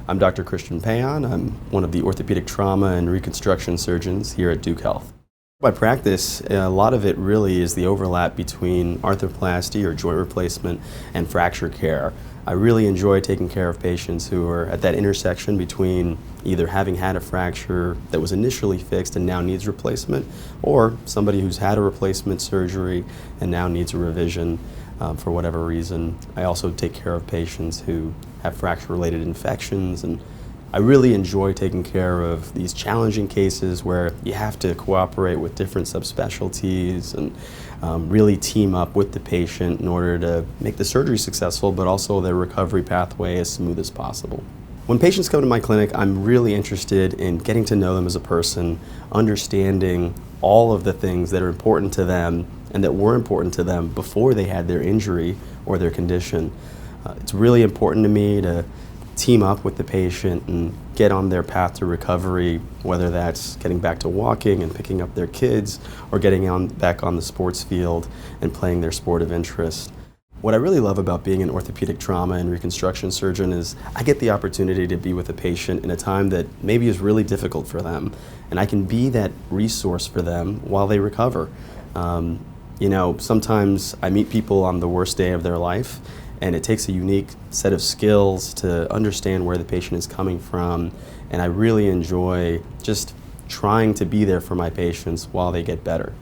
I'm Dr. Christian Pean. I'm one of the orthopedic trauma and reconstruction surgeons here at Duke Health. My practice, a lot of it really is the overlap between arthroplasty or joint replacement and fracture care. I really enjoy taking care of patients who are at that intersection between either having had a fracture that was initially fixed and now needs replacement, or somebody who's had a replacement surgery and now needs a revision for whatever reason. I also take care of patients who have fracture-related infections, and I really enjoy taking care of these challenging cases where you have to cooperate with different subspecialties and really team up with the patient in order to make the surgery successful, but also their recovery pathway as smooth as possible. When patients come to my clinic, I'm really interested in getting to know them as a person, understanding all of the things that are important to them and that were important to them before they had their injury or their condition. It's really important to me to team up with the patient and get on their path to recovery, whether that's getting back to walking and picking up their kids or getting back on the sports field and playing their sport of interest. What I really love about being an orthopedic trauma and reconstruction surgeon is I get the opportunity to be with a patient in a time that maybe is really difficult for them, and I can be that resource for them while they recover. Sometimes I meet people on the worst day of their life, and it takes a unique set of skills to understand where the patient is coming from, and I really enjoy just trying to be there for my patients while they get better.